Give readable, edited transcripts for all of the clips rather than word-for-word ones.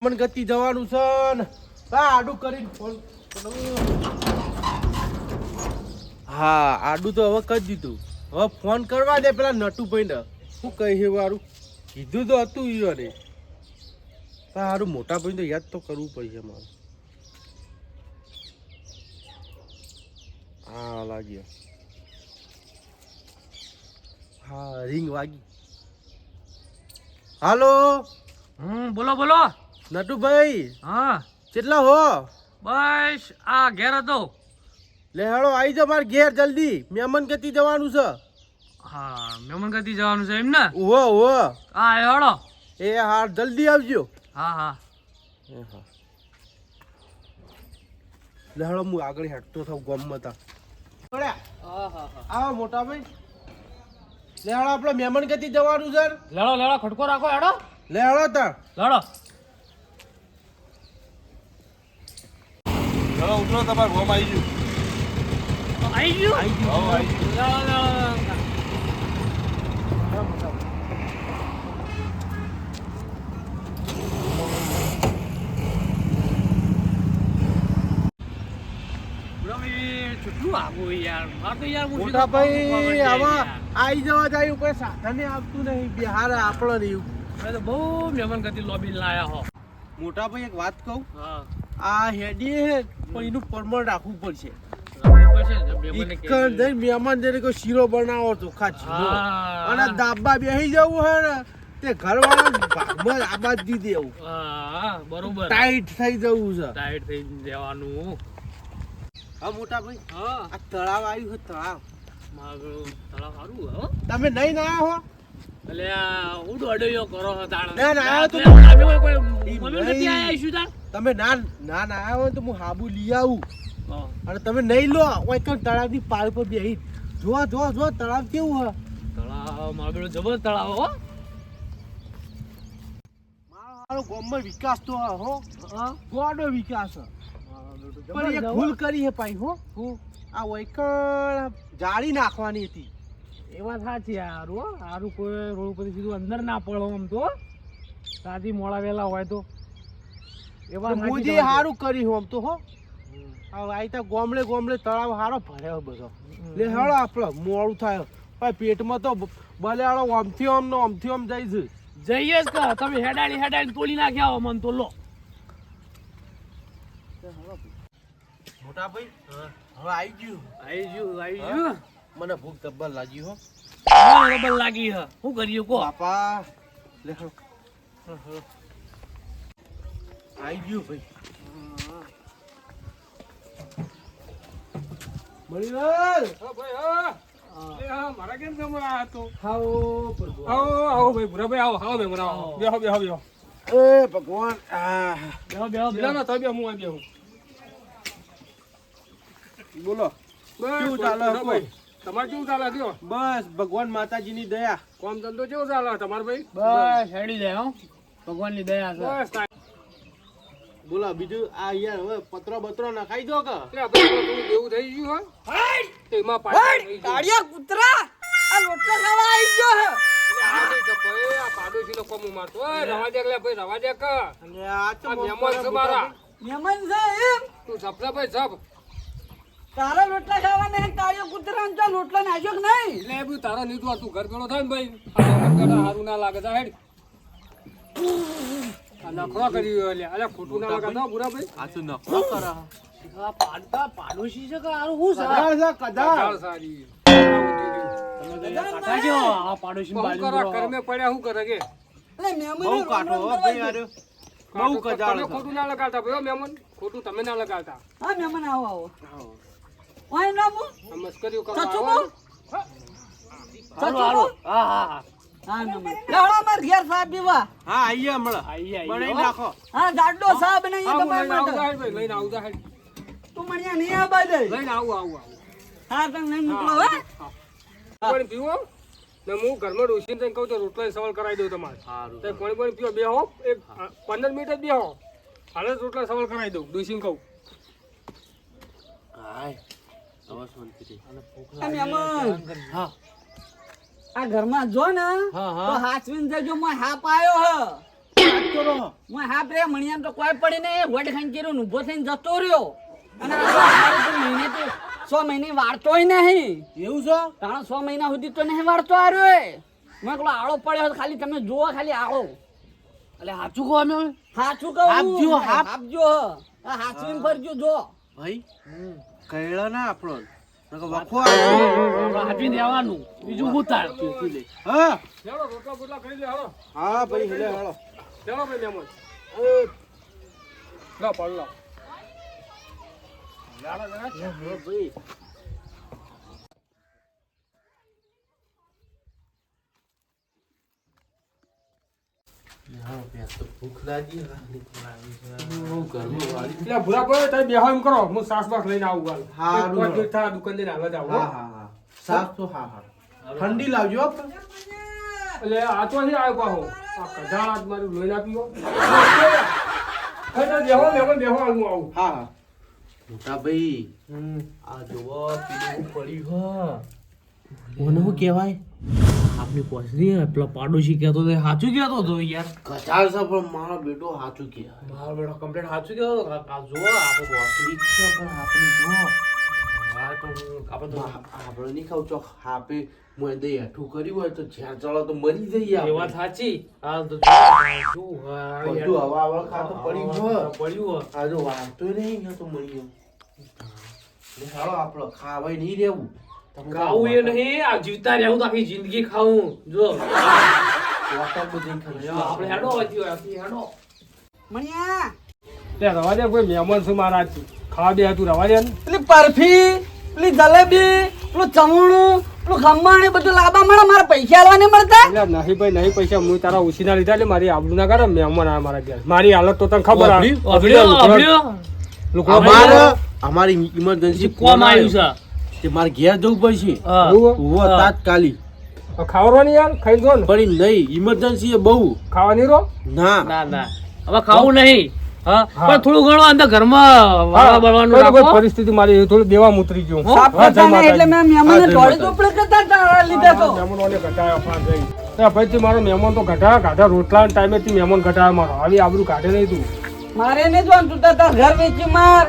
મન ગતિ જવાનું છે ને આડું કરીને ફોન. હા આડું તો હવે કરી દીધું. હવે ફોન કરવા દે પેલા નટુભાઈ ને. શું કહે વારું કીધું તો હતું ઈયોને. સારું મોટા ભાઈ તો યાદ તો કરવું પડશે મારે. હા લાગ્યો. હા રિંગ વાગી. હાલો બોલો બોલો નટુભાઈ. હા કેટલા હો? બસ આ ઘેર હતો. લે હેડો આવી જાઓ મારે ઘેર જલ્દી. મહેમાન ગતિ જવાનું છે. હા મહેમાન ગતિ જવાનું છે એમ ને? ઓહો ઓહો. હા હેડો. એ હા જલ્દી આવજો. હા હા હા લે હેડો હું આગળ હેડતો થાવ ગામમાં તા. આવો મોટા ભાઈ. લે હેડો આપણે મહેમાન ગતિ જવાનું છે. લેડો લેડો ખટકો રાખો હેડો. લે હેડો તાર. લેડો હેડો ઉતરો તમારે ગોમ આવી ગયું. આવી ગયું? આવી ગયું. આવી ગયું. લેડો લેડો. કેટલું આવું યાર. મારે તો યાર મોટા ભાઈ આવા આવી જવા જાય ઉપર સાધને આવતું નહીં. બિહાર આપણો નહીં. મેં તો બહુ મહેમાન ગતિ લોબી લાયા હો. મોટા ભાઈ એક વાત કહું. હા આ હેડી હે પણ એનું પરમણ રાખવું પડશે. પછી મહેમાન જઈને કોઈ શીરો બનાવો ચોખા શીરો હા. અને દાબા બેસી જવું હે ને તે ઘરવાળા ભાગમાં આબાદ દી દેવું. હા બરોબર. ટાઈટ થઈ જવું છે. ટાઈટ થઈ જવાનું. હા મોટા ભાઈ હા આ તળાવ આવ્યું છે તળાવ. મારું તળાવ સારું હો. તમે નહીં ના હો? એટલે આ હું દોડ્યો કરો હો તાણ. ના, ના, આયો તો અમે કોઈ મમ્મી નહીં. નથી આયા ઈશું તાણ. તમે ના ના ના આવ્યા હોય તો હું હાબુ લઈ આવું. હા. અને તમે નહીં લો ઓય કણ તળાવની પાળ પર બેહી જો જો જો તળાવ કેવું હે. તળાવ મારો જબર તળાવ હો. મારો ગામમાં વિકાસ તો હે હો. હા ગોડો વિકાસ હે. પણ એક ભૂલ કરી હે પાઈ હો. આ વૈકણ જાળી નાખવાની હતી. એ વાત સાચી યાર હો. સારું કોઈ રોડ ઉપર સીધું અંદર ના પડો આમ તો સાદી મોડા વેલા હોય તો એ વાત સાચી મોજી તમારી. હારું કર્યું આમ તો હો. હવે આઈતા ગોમડે ગોમડે તળાવ હારો ભર્યો બધો. લે હેડો આપણે મોડું થાય. ભાઈ પેટમાં તો બલેવાળો આમથી આમ નો આમથી આમ જાય છે. જઈએ જ કા તમે હેડાડી હેડાડી તોડી નાખ્યા હો મન તો લો. મોટા ભાઈ હવે આવી ગયું. આવી ગયું. મને ભૂખ જબ્બર લાગી હો. મને રબર લાગી હે. શું કરીએ કો? બાપા લે હેડો. આવી ગયું ભાઈ. મણીલાલ હા ભાઈ હા. એ હા મારા કેમ જમવા હતો? આવો ભગવાન. આવો આવો ભાઈ ભૂરાભાઈ આવો આવો ભાઈ આવો. બેહો બેહો બેહો. એ ભગવાન બેહો બેહો ના ના તમે હું આવી બેહું. બોલો બસ કેવું ચાલે ભાઈ તમારે કેવું ચાલે કયો? બસ ભગવાન માતાજીની દયા. કામ ધંધો કેવો ચાલે તમારે ભાઈ? બસ હેડી જાય હો. ભગવાનની દયા છે. બસ બોલો બીજું આ યાર હવે પત્રો બત્રો નખાઈ દો કે એટલે આપણે થોડું એવું થઈ ગયું હા એમાં પાડી કાળિયા કૂતરા આ લોટલા ખાવા આવી ગયો હે. આ પાડોશી લોકો મું મારતો ઓય રવા દે એટલે ભાઈ રવા દે કે અને આ તો આ મહેમાન છે મારા. મહેમાન છે એમ તું સપના ભાઈ સપ તારા લોટલા ખાવા ને કાળિયા કૂતરા તો લોટલા નાખ્યો કે નહીં? એટલે એ બી તારા નીતવાર તું ઘર ભેળો થાય ને ભાઈ સારું ના લાગે જા હેડ આ નખરો કર્યું એટલે અલ્યા ખોટું ના લાગે ના બુરા ભાઈ આ તો નખરો કરે. આ પાડોશી છે કે આરું શું છે? કદાળ છે કદાળ. ચાલ સારી કાઢા જો આ પાડોશી બહુ બાજુ કરા કરમે પડ્યા શું કરે કે એટલે મહેમાન બહુ કાઢો હો ભાઈ આર્યો. બહુ કદાળ તમે છે. ખોટું ના લગાડતા ભાઈ હો મહેમાન ખોટું તમે ના લગાડતા હા મહેમાન આવો આવો ઓય ના મુ આ મસ્કરીઓ કરવા સચુ આવો મુ હાલો હાલો. હા હા હા હા મહેમાન લાવડા માર ઘેર સાહેબ પીવા. હા આઈએ હમણાં આઈ બનાવી આઈ નાખો. હા જાડો સાહેબ ને હા, હું તમારા લઈને આવું માટે જા હેડ ભાઈ લઈને આવું જા હેડ તું મણિયા નહીં આવા દે. લઈને આવું હા તને નહીં મોકલો હે. પાણી પીવો ને હું ઘરમાં ડોસીને જઈને કહું તો રોટલા સવાલ કરાવી દઉં તમારે સારું. તો પાણી પીવો બેહો એક 15 મિનિટ જ બેહો હાલે જ રોટલા સવાલ કરાવી દઉં ડોસીને કહું હાય હવે શાંતિથી. આ મહેમાન હા આ ઘરમાં જો ને હા, હા. તો હાચવીને જજો મોય હાપ આયો હે વાત કરો હું હા રે મણિયામ તો કોઈ પડી નહીં વડ ખંચેરો ઊભો થઈને જતો રહ્યો અને આ મારે તો મહિને તો 6 મહિને વાળતોય નહીં એવું છે તાણા 6 મહિના સુધી તો નહીં વાળતો આ રહ્યો મેં પેલો આળો પડ્યો ખાલી તમે જુઓ ખાલી આવો એટલે સાચું કહો અમે સાચું કહું આપજો, આપ. આપજો આ હાચવીને ફરજો જો ભાઈ કહેલો ના આપણો નકર વખો આવશે. આપી દેવાનું બીજું હું તાર તેથી લે. હા ચાલો રોટલા બોટલા કરી લે હાલો હા ભાઈ હેલે હાલો ચાલો ભાઈ મહેમાન લા પાડ લા ભાઈ ભૂખ લાગી એટલે ભૂરા કોઈ તમે બેહો એમ કરો હું સાસ બાસ લઈને આવું હાલ હારું. કોઈ દિવસ થાય દુકાન જઈને હાલ જ આવું હા હા હા સાફ તો હા હા ઠંડી લાવજો હો. એટલે આ તો અહીં આવ્યો પાહો આ કઢાળ આજ મારું લોહી ના પીવો બેહો મહેમાન બેહો હાલ હું આવું હા હા મોટા ભાઈ આ જોવો પીલું પડ્યું હ ઓને શું કહેવાય આપની પોસરી પેલા પાડોશી કહેતો તો સાચું કહેતો તો યાર કચાર છે પણ મારો બેટો સાચું કહેવાય મારો બેટો કમ્પ્લેટ સાચું કહેતો તો આ જો આપણે પોસરી છે પણ આપણે જો હા તો આપણે તો આપણે નહીં ખાવ ચોક આપે હું દઈ હેઠું કર્યું હોય તો જ્યાં ચલો તો મરી જઈએ એ વાત આપણે. સાચી આ તો શું બધું હવા હવા ખાતો પડ્યું છે. પડ્યું આ જો વાંધતો નહીં ગયો તો મરી ગયો ને હાલો આપણે ખાવાય નહીં રહેવું તમે ખાવું એ નહીં આ જીવતા રહેવું તો આખી જિંદગી ખાવું જો વાતા બધી ખાઈ આપણે હેડો હતી આપી હેડો મણિયા તે રવા દે કોઈ મહેમાન છે મારા આજ ખાવા બે તું રવા દે ને પેલી બરફી પેલી જલેબી પેલું ચમણું પેલું ખમણ એ બધું લાવવા મળે મારે પૈસા આલવા નહીં મળતા એટલે નહીં ભાઈ નહીં પૈસા હું તારા ઉછીના લીધા એટલે મારી આબરૂ ના કરે મહેમાન આ મારા ઘેર મારી હાલત તો તને ખબર આ. લુગડો અમારે અમારી ઇમરજન્સી કોમ આવ્યું છે તે મારે ઘેર જવું પડશે હા. ઉભો તાત્કાલિક ખાવાનું યાર ખાઈ જો ને પણ નહીં ઇમરજન્સી એ બહુ ખાવાની રો ના ના ના હવે ખાવું નહીં હા હા. પણ થોડું ઘણું અંદર ઘરમાં વાળવા બળવાનું કોઈ રાખો પરિસ્થિતિ મારી થોડું દેવા ઉતરી ગયું સાફ હા, જય કરતા નહીં એટલે માતાજી. મેં મહેમાનને હા, જય દોડી ચોપડે કરતા તારા લીધા તો મહેમાનોને ઘટાયા પાંચ જઈ. એ ભાઈ તું મારો મહેમાન તો ઘટા રોટલા ટાઈમે તું મહેમાન ઘટાયા મારો આવી આબરૂ કાઢે નહીં તું મારે નહીં જોવાનું તું તાર ઘર વેચી માર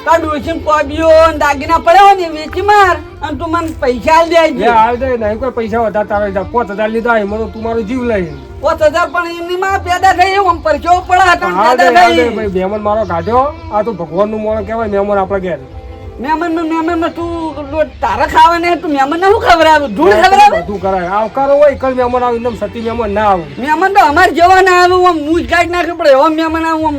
તાર ડોસી કોબીઓ ને દાગીના પડ્યા હોય ને એ વેચી માર અને તું મને પૈસા આલી એ દેજે આવી જાય નહીં કોઈ પૈસા વધારે તારા લીધા 5000 લીધા એમાં તો તું મારો જીવ લઈ 5000 પણ એમની માં પેદા થઈ આમ પરચો પડે હતા હા પેદા થઈ ભાઈ મહેમાન મારો કાઢ્યો આ તો ભગવાનનું મોણ કહેવાય મહેમાન આપણા ઘેર મહેમાન તું તારા ખાવા ને તું મહેમાન ને શું ખવડાવું ધૂળ ખવડાવે બધું કરાય આવકારો હોય કઈ મહેમાન આવે એકદમ સતી મહેમાન ના આવે મહેમાન તો અમારે જેવા ના આવે આમ મૂજ કાઢી નાખે પડે એવા મહેમાન આવું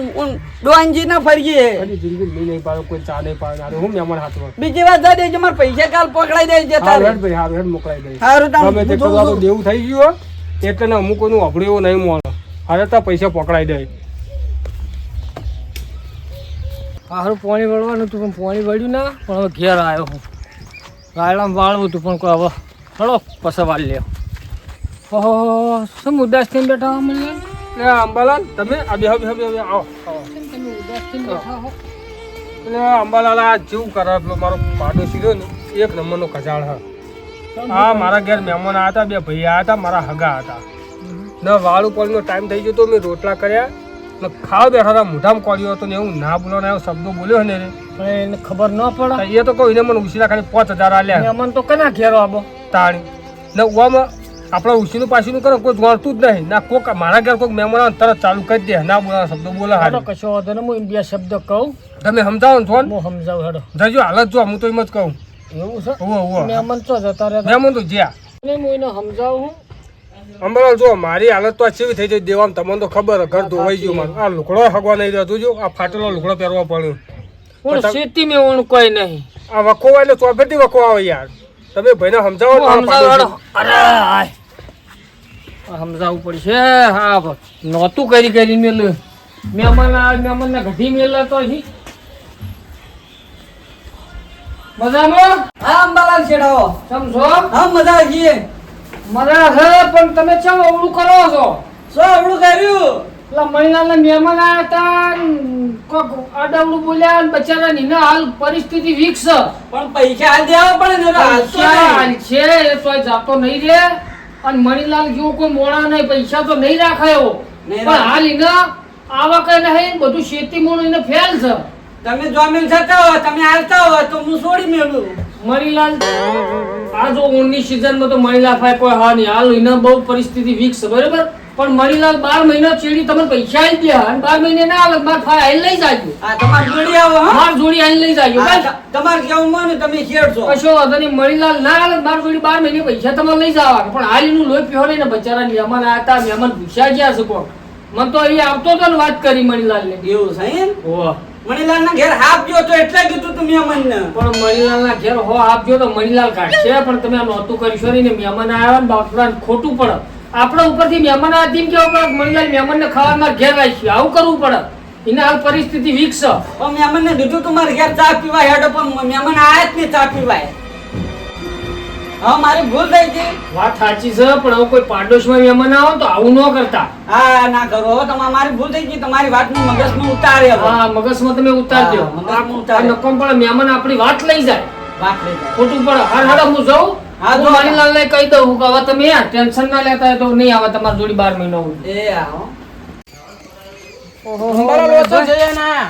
ડોનજી ના ફરીએ કદી જિંદગી લઈ નહીં પાડો કોઈ ચા નહીં પાડે હું મહેમાન હાથમાં બીજી વાત દઈ દેજે મારા પૈસા કાલ પકડાઈ દે જતા હારું રહે. હેડ ભાઈ હારું હેડ મોકલાઈ દઈ હારું તાર ગમે તે કરવા તો દેવું થઈ ગયું હોય, એટલે ને અમુક કોઈનું અભડું એવું નહીં મળે હવે તો પૈસા પકડાઈ દે હારું પાણી વળવાનું હતું પણ પાણી વળ્યું ના પણ હવે ઘેર આવ્યો હું ગાયડામાં વાળવું હતું પણ કોઈ હવે ચલો પછી વાળ લે ઓહો શું ઉદાસ થઈને બેઠા મને એટલે અંબાલાલ તમે આ બેહો બેહો બેહો બેહો, આવો આવો તમે ઉદાસ થઈને બેઠા હો એટલે અંબાલાલ આ જેવું કરે પેલો મારો પાડોશી રહ્યો ને એક નંબરનો કચાળ હા હા મારા ઘેર મહેમાન આવ્યા હતા બે ભાઈ આવ્યા હતા મારા હગા હતા ને વાળું પાણીનો ટાઈમ થઈ ગયો તો મેં રોટલા કર્યા ને ખાવા બેઠા હતા મોઢામાં કોળ્યો હતો ને એવું ના બોલવાનો એવો શબ્દો બોલ્યો ને રે પણ એને ખબર ન પડે એ તો કહું એને મને ઉછીના ખાલી 5000 આલ્યા મહેમાન તો કના ઘેરો આબો તાણી ને ઉવામાં આપણા ઉછીનું પાછીનું કરે કોઈ જોડતું જ નહીં ના કોક મારા ઘેર કોઈક મહેમાન આવે ને તરત ચાલુ કરી દે ના બોલવાનો શબ્દો બોલે હાલો હારી કશો વાંધો નહીં હું બે શબ્દ કહું તમે સમજાવો ને છોન હું સમજાવું હેડો જજો હાલત જો હું તો એમ જ કહું એવું છે ઓવો ઓવો મહેમાન તો જતા રહેતા મહેમાન તો જ્યાં ને હું એને સમજાવું અંબાલાલ જો મારી હાલત તો આ ચેવી થઈ જાય દેવામાં તમને તો ખબર હે, ઘર ધોવાઈ ગયું મારું આ લુકડો હગવા નહીં રહેતું જો આ ફાટેલો લુકડો પહેરવા પડ્યો હું ખેતી મેં ઓણ કોઈ નહીં આ વખો હોય એટલે ચોફેરથી વખો આવે યાર તમે ભાઈને સમજાવો ને હું મારા સમજાવું હેડો. પાડોશી. અરે હાય. આ સમજાવવું પડશે હા નહોતું કરી મેલ મહેમાન ને ઘટી મેલ તો છી મજામાં હા અંબાલાલ છેડાવો સમજો હા મજા આવી ગઈ મજા છે પણ તમે ચમ અવળું કરો છો શું આવડું કર્યું પેલા મહિનાના મહેમાન આવ્યા હતા કોક આડાવડું બોલ્યા ને બચારા ની હાલ પરિસ્થિતિ વીક છે પણ પૈસા આલી દેવા પડે ને તો હાલતો પૈસા નહીં. છે એ તો જાતો નહીં રે અને મણીલાલ જેવો કોઈ મોડા નહીં પૈસા તો નહીં રાખાયો નહીં પણ હાલ એને આવક નહીં બધું શેતી મૂળ એને ફેલ છે. તમે જોમીન જતા હો, તમે આવતા હો તો હું છોડી મેળું. મણીલાલ આ જો ઊનની સિઝનમાં તો મણીલાલ ભાઈ કોઈ હા નહીં. હાલ એને બહુ પરિસ્થિતિ વીક છે બરોબર, પણ મણીલાલ 12 મહિના ચેડી તમને પૈસા આલી દે અને 12 મહિને ના આવે માર ભાઈ આઈ લઈ જાજો. આ તમારી જોડી આવો હા. માર જોડી આઈ લઈ જાજો. આ બસ તમારે કેવું માને તમે શેરશો. કશો વાંધો નહીં. મણીલાલ ના આવે માર જોડી 12 મહિને પૈસા તમારે લઈ જવા. પણ હાલ એનું લોહી પીવો નહીં ને બચારા મહેમાન આયા હતા, મહેમાન ભૂસ્યા ગયા છે કોણ. મને તો અહીં આવતો હતો ને વાત કરી મણીલાલ ને. એવું છે એમ? ઓહ મણીલાલ ના ઘેર હાફ જો તો એટલે કીધું તું મહેમાનને. પણ મણીલાલ ના ઘેર હો આપજો તો મણીલાલ કાઢશે. પણ તમે આ નહોતું કરીશો નહીં ને મહેમાન આવ્યા ને બાપરાને ખોટું પડે. આપણા ઉપરથી મહેમાન આવ્યા તેમ કેવું પડે મણીલાલ મહેમાનને ખાવામાં ઘેર આવીશું આવું કરવું પડે. એને હાલ પરિસ્થિતિ વીક છે. પણ મહેમાનને દીધું તું મારે ઘેર ચા પીવા હેડો, પણ મહેમાન આયા જ નહીં ચા પીવાય. હા મારી ભૂલ થઈ ગઈ. વાત સાચી છે પણ હવે કોઈ પાડોશમાં મહેમાન આવે તો આવું ન કરતા. હા ના કરો હવે, તમારી ભૂલ થઈ ગઈ. તમારી વાતનું મગજમાં ઉતારે હવે. હા મગજમાં તમે ઉતારજો. હા, મગજમાં ઉતારે. નકમ પણ મહેમાન આપણી વાત લઈ જાય વાત લઈ જાય. ખોટું પડે. હાલ હાલો હું જાઉં. હા, હું જો. મણીલાલને કહી દઉં કે હવે તમે ટેન્શન ના લેતા હોય તો નહીં આવે તમારી જોડી 12 મહિનો સુધી. એ આવો.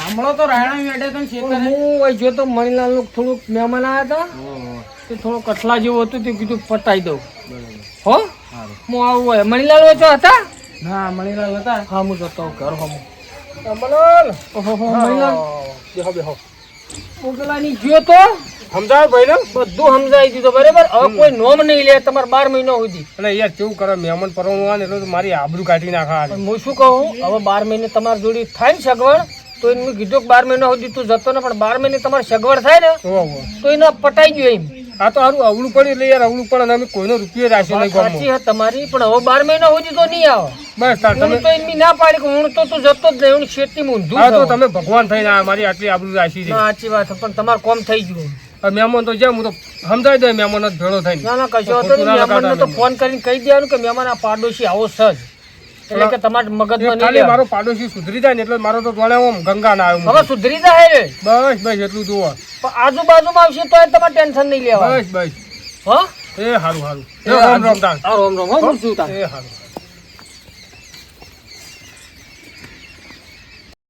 હમણાં તો રાયણા વેડે તો હું અહીં જોતો મણીલાલનું થોડુંક મહેમાન આવ્યા હતા તે થોડો કઠલા જેવું હતું તે કીધું પટાઈ દઉં. હો હું આવું હોય. મણીલાલ ઓછો હતા? ના મણીલાલ હતા. હા હું જતો ઘર હમ. અમલાલ ઓહો મણીલાલ બેહો બેહો હું પેલાની ગયો તો સમજાવ ભાઈ ને. બધું સમજાવી દીધું બરાબર. હવે કોઈ નોમ નહીં લે તમારે 12 મહિના સુધી. અને યાર કેવું કરે મહેમાન પરણવું આવે ને એટલે તો મારી આબરૂ કાઢી નાખા. પણ હું શું કહું હવે 12 મહિને તમારી જોડી થાય ને સગવડ તો એને મેં કીધું કે 12 મહિના સુધી તું જતો ને પણ 12 મહિને તમારે સગવડ થાય ને તો એને પટાઈ ગયો એમ. આ તો સારું અવળું પડે એટલે યાર અવળું પડે અને અમે કોઈનો રૂપિયો રાખ્યો નહીં ગામમાં. સાચી હે તમારી પણ હવે 12 મહિના સુધી તો નહીં આવે. બસ તાર હું તમે તો એમની ના પાડી કે હું તો તું જતો જ નહીં. હું શેતી ઊંધું હા તો છું. તમે ભગવાન થઈને આ મારી આટલી આબરૂ રાખી છે. ના સાચી વાત છે, પણ તમારે કોમ થઈ ગયું. હવે મહેમાન તો જેમ હું તો સમજાવી દે મહેમાન જ ભેળો થઈને. ના ના કશો હતો નહીં. મહેમાનને તો ફોન કરીને કહી દેવાનું કે મહેમાન આ પાડોશી આવો સજ એટલે કે તમારે મગજમાં નહીં ખાલી લેવાનું. મારો પાડોશી સુધરી જાય ને એટલે મારો તો જોડે આમ ગંગા ના આવ્યો. હવે સુધરી જાય રે. બસ બસ એટલું જુઓ. પણ આજુબાજુમાં આવશે તો તમારે ટેન્શન નહીં લેવાનું. બસ બસ હા એ સારું સારું. રામ રામ તાન. રામ રામ. હું શું તાન? એ સારું.